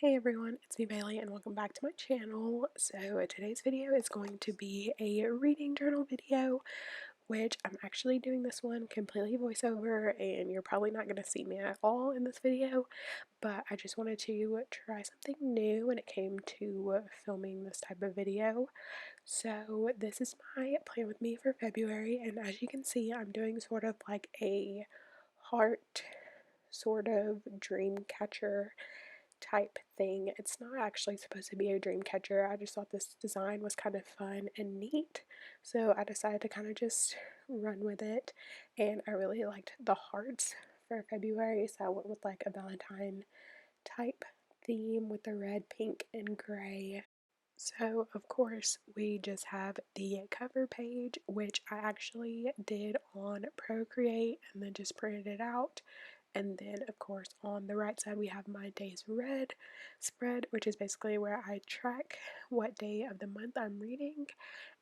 Hey everyone, it's me Bailey and welcome back to my channel. So today's video is going to be a reading journal video, which I'm actually doing this one completely voiceover and you're probably not going to see me at all in this video, but I just wanted to try something new when it came to filming this type of video. So this is my plan with me for February, and as you can see I'm doing sort of like a heart sort of dream catcher type thing. It's not actually supposed to be a dream catcher. I just thought this design was kind of fun and neat, so I decided to kind of just run with it, and I really liked the hearts for February, so I went with like a Valentine type theme with the red, pink, and gray. So of course we just have the cover page, which I actually did on Procreate and then just printed it out. And then of course on the right side we have my days read spread, which is basically where I track what day of the month I'm reading,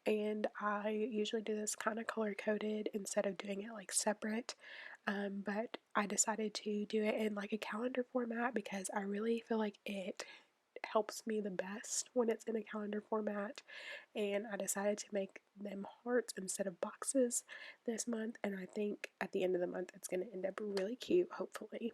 and I usually do this kind of color coded instead of doing it like separate, but I decided to do it in like a calendar format because I really feel like it helps me the best when it's in a calendar format, and I decided to make them hearts instead of boxes this month, and I think at the end of the month it's going to end up really cute, hopefully.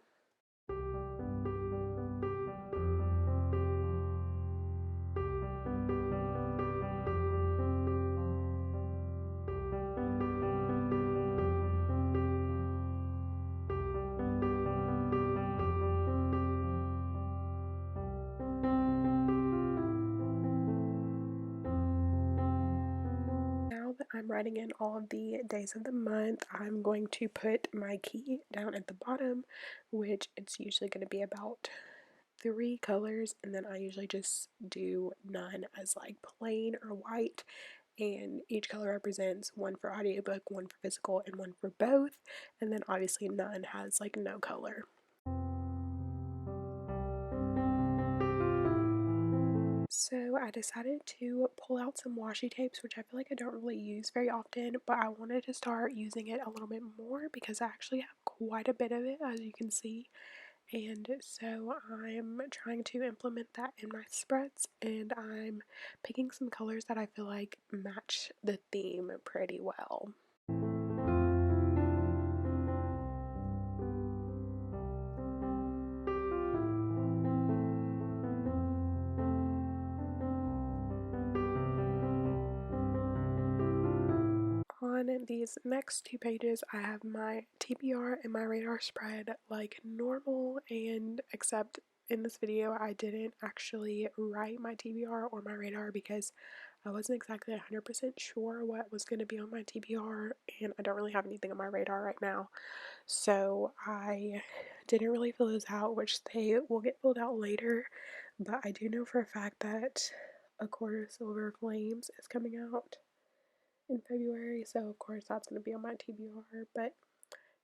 Now that I'm writing in all of the days of the month, I'm going to put my key down at the bottom, which it's usually going to be about 3 colors, and then I usually just do none as like plain or white, and each color represents one for audiobook, one for physical, and one for both, and then obviously none has like no color. So I decided to pull out some washi tapes, which I feel like I don't really use very often, but I wanted to start using it a little bit more because I actually have quite a bit of it, as you can see. And so I'm trying to implement that in my spreads, and I'm picking some colors that I feel like match the theme pretty well. On these next 2 pages, I have my TBR and my radar spread like normal, and except in this video I didn't actually write my TBR or my radar because I wasn't exactly 100% sure what was going to be on my TBR, and I don't really have anything on my radar right now, so I didn't really fill those out, which they will get filled out later. But I do know for a fact that A Quarter Silver Flames is coming out in February, so of course that's going to be on my TBR, but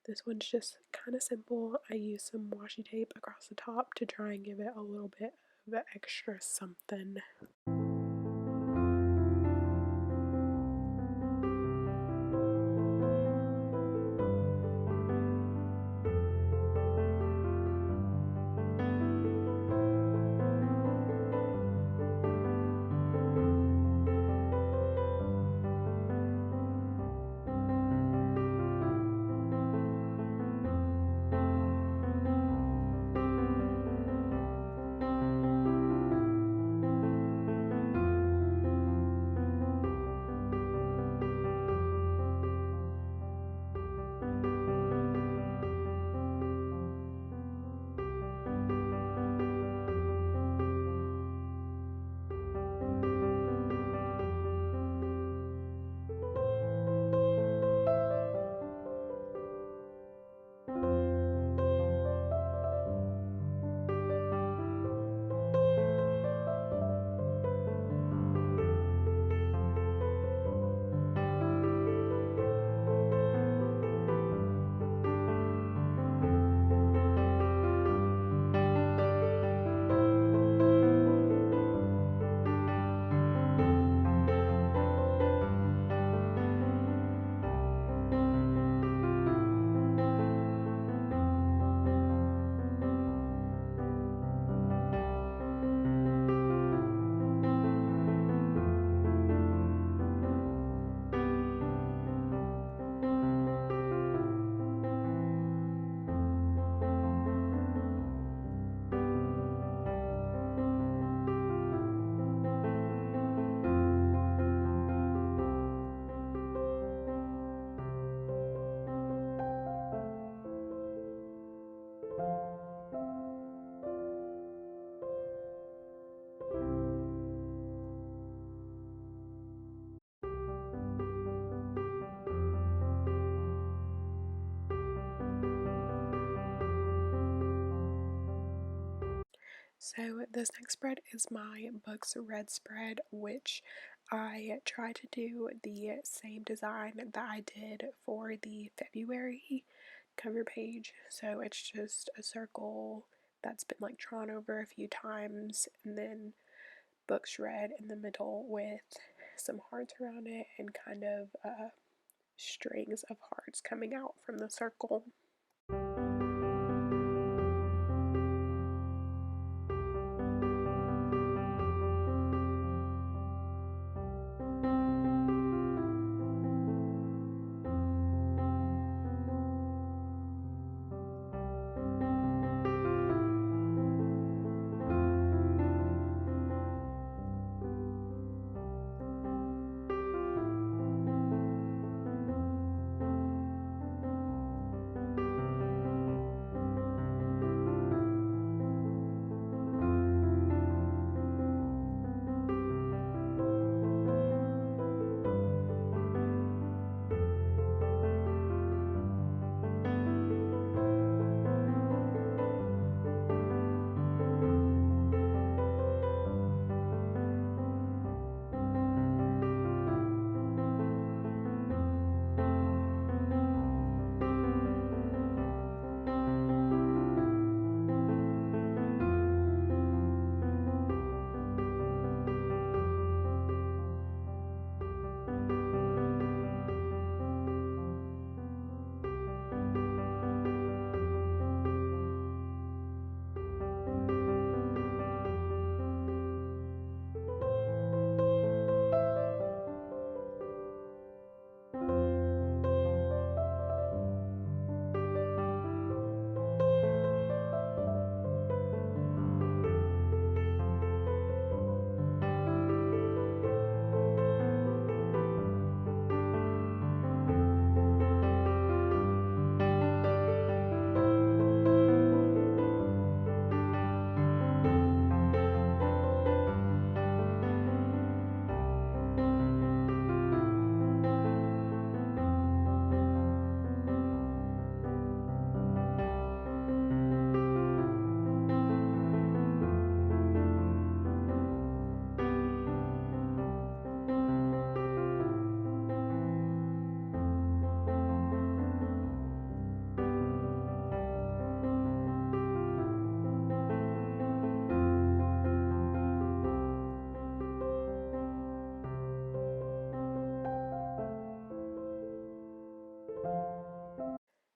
this one's just kind of simple. I use some washi tape across the top to try and give it a little bit of extra something. So this next spread is my Books Red spread, which I try to do the same design that I did for the February cover page. So it's just a circle that's been like drawn over a few times, and then Books Red in the middle with some hearts around it and kind of strings of hearts coming out from the circle.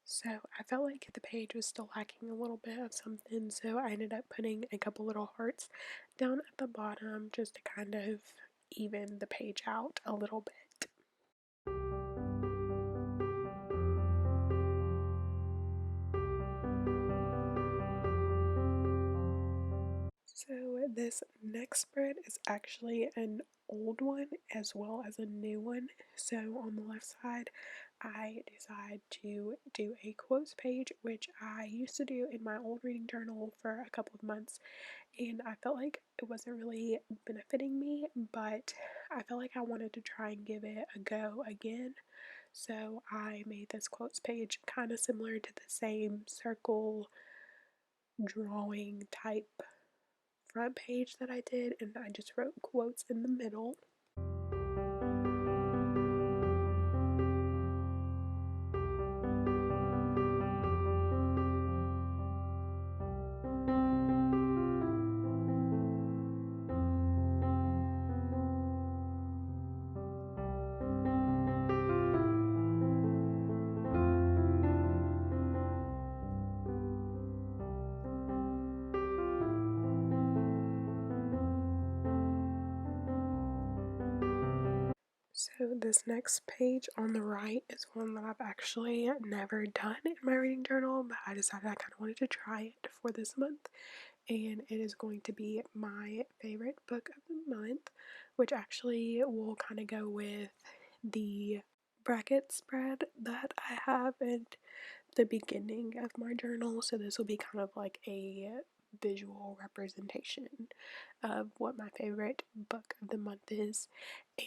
So I felt like the page was still lacking a little bit of something, so I ended up putting a couple little hearts down at the bottom just to kind of even the page out a little bit. So this next spread is actually an old one as well as a new one. So on the left side, I decided to do a quotes page, which I used to do in my old reading journal for a couple of months, and I felt like it wasn't really benefiting me, but I felt like I wanted to try and give it a go again. So I made this quotes page kind of similar to the same circle drawing type front page that I did, and I just wrote quotes in the middle. So this next page on the right is one that I've actually never done in my reading journal, but I decided I kind of wanted to try it for this month, and it is going to be my favorite book of the month, which actually will kind of go with the bracket spread that I have at the beginning of my journal. So this will be kind of like a visual representation of what my favorite book of the month is.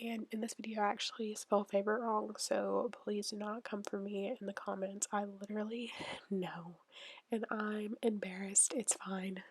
And in this video, I actually spell favorite wrong, so please do not come for me in the comments. I literally know, and I'm embarrassed. It's fine.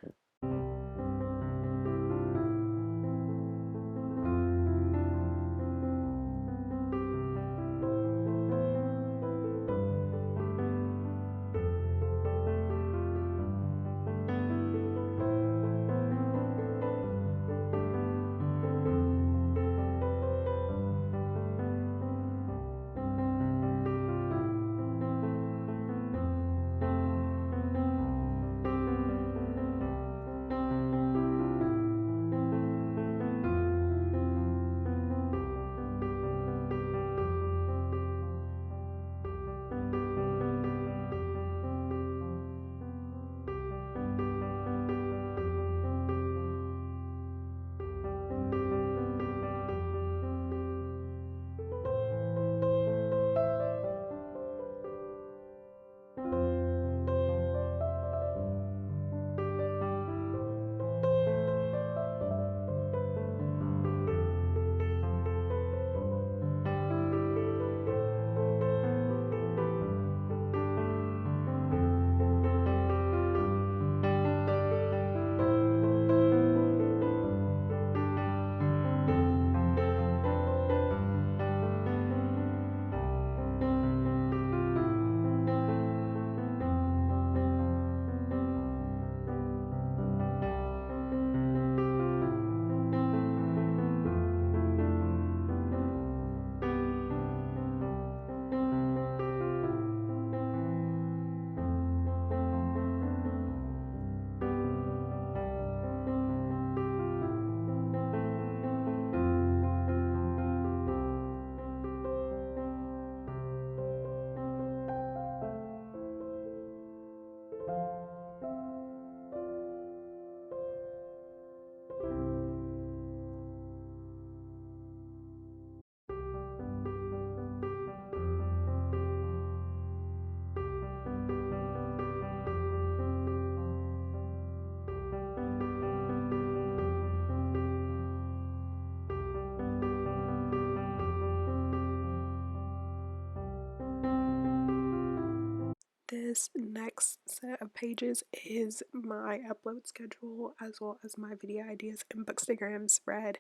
this next set of pages is my upload schedule as well as my video ideas and bookstagram spread,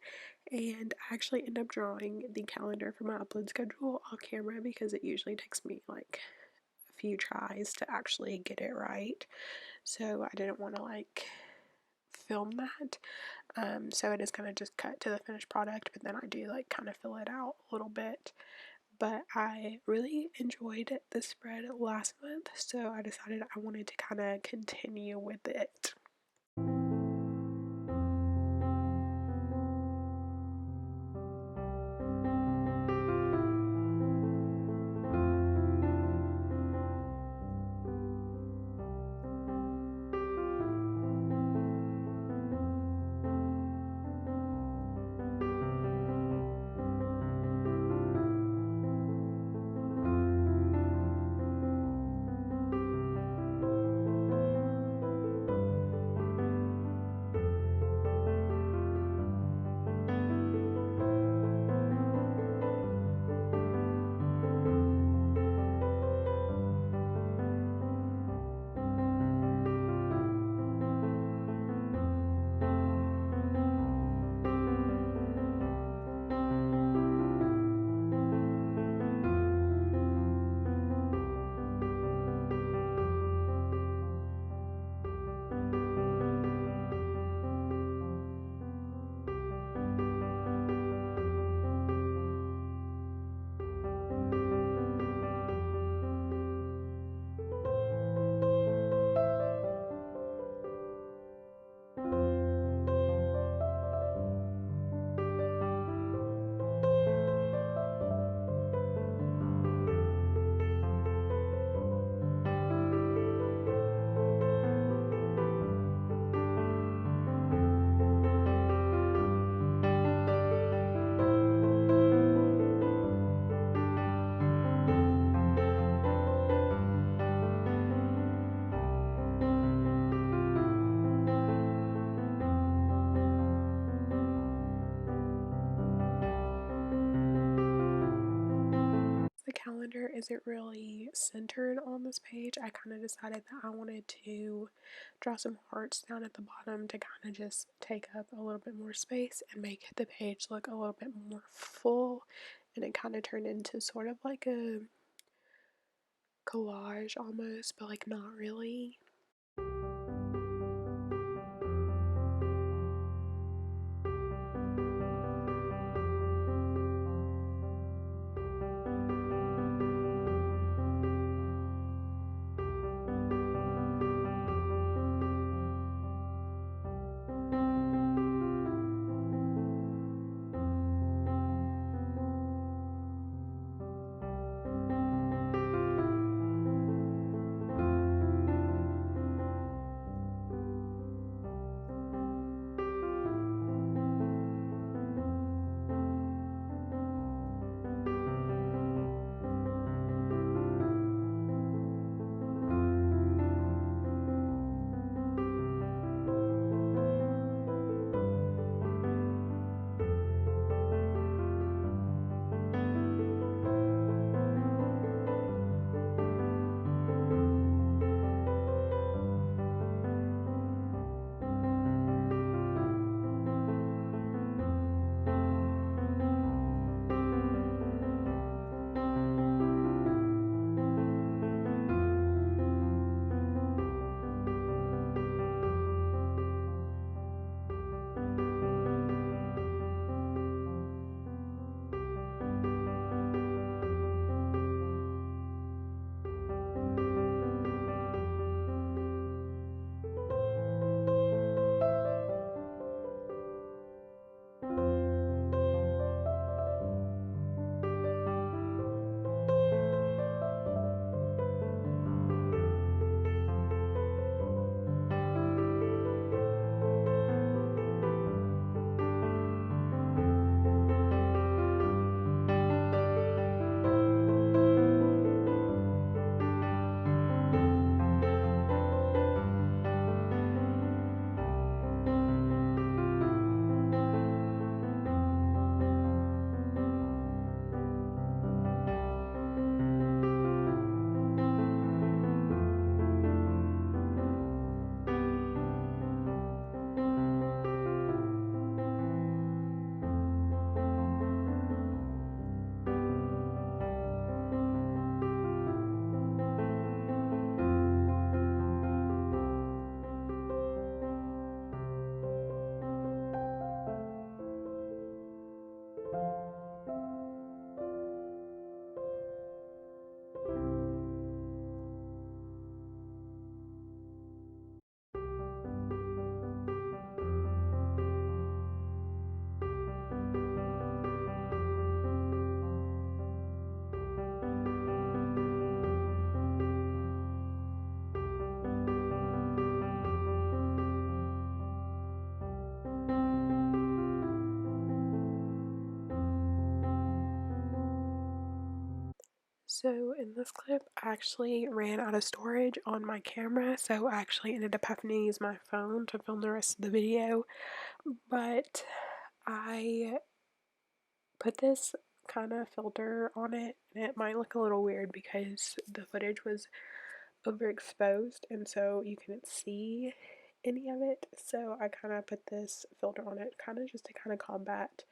and I actually end up drawing the calendar for my upload schedule off camera because it usually takes me like a few tries to actually get it right, so I didn't want to like film that. So it is kind of just cut to the finished product, but then I do like kind of fill it out a little bit. But I really enjoyed this spread last month, so I decided I wanted to kind of continue with it. The calendar isn't really centered on this page. I kind of decided that I wanted to draw some hearts down at the bottom to kind of just take up a little bit more space and make the page look a little bit more full, and it kind of turned into sort of like a collage almost, but like not really. So in this clip, I actually ran out of storage on my camera, so I actually ended up having to use my phone to film the rest of the video. But I put this kind of filter on it, and it might look a little weird because the footage was overexposed and so you couldn't see any of it. So I kind of put this filter on it kind of just to kind of combat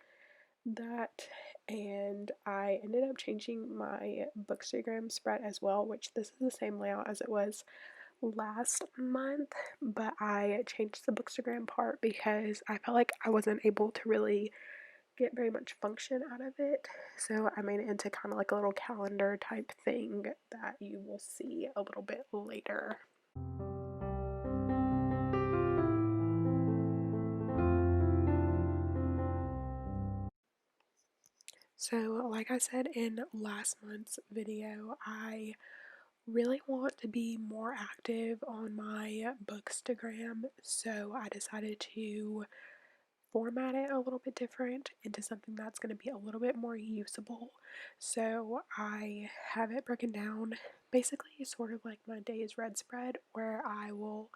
that, and I ended up changing my bookstagram spread as well, which this is the same layout as it was last month, but I changed the bookstagram part because I felt like I wasn't able to really get very much function out of it. So I made it into kind of like a little calendar type thing that you will see a little bit later. So like I said in last month's video, I really want to be more active on my bookstagram, so I decided to format it a little bit different into something that's going to be a little bit more usable. So I have it broken down basically sort of like my days read spread, where I will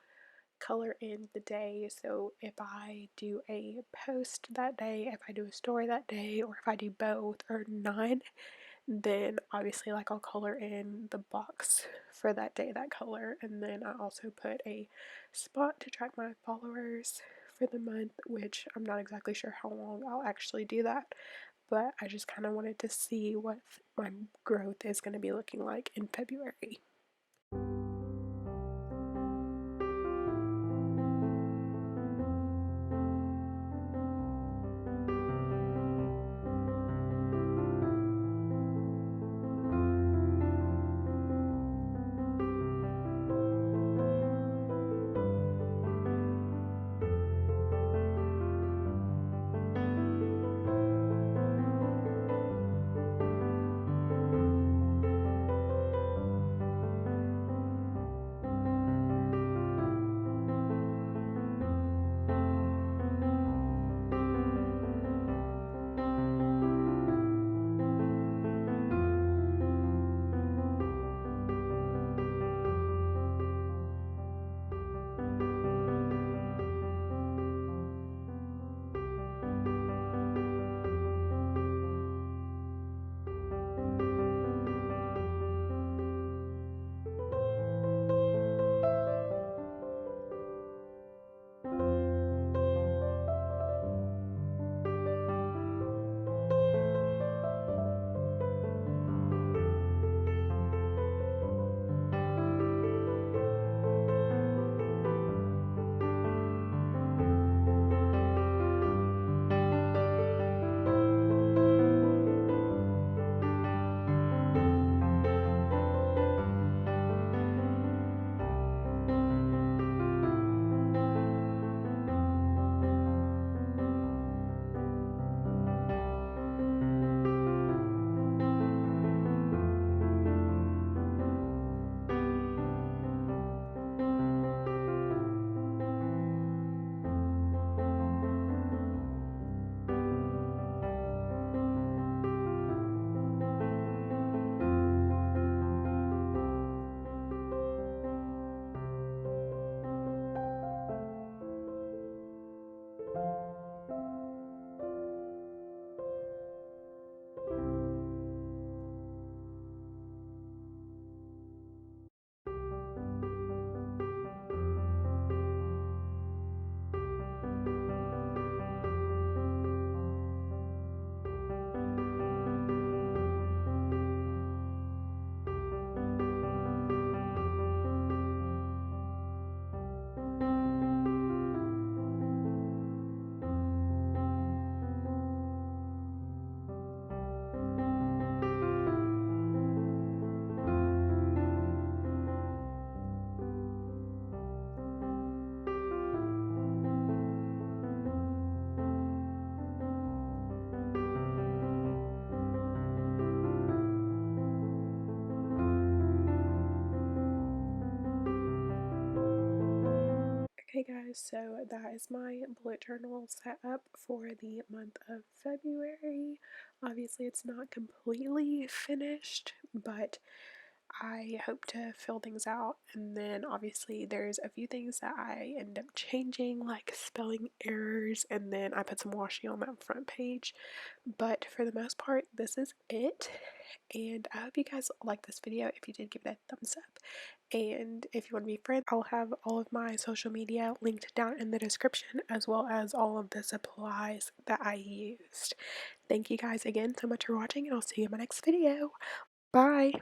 color in the day. So if I do a post that day, if I do a story that day, or if I do both or none, then obviously like I'll color in the box for that day, that color. And then I also put a spot to track my followers for the month, which I'm not exactly sure how long I'll actually do that, but I just kind of wanted to see what my growth is going to be looking like in February. So that is my bullet journal set up for the month of February. Obviously, it's not completely finished, but I hope to fill things out. And then obviously there's a few things that I end up changing, like spelling errors, and then I put some washi on that front page. But for the most part, this is it. And I hope you guys like this video. If you did, give it a thumbs up. And if you want to be friends, I'll have all of my social media linked down in the description, as well as all of the supplies that I used. Thank you guys again so much for watching, and I'll see you in my next video. Bye!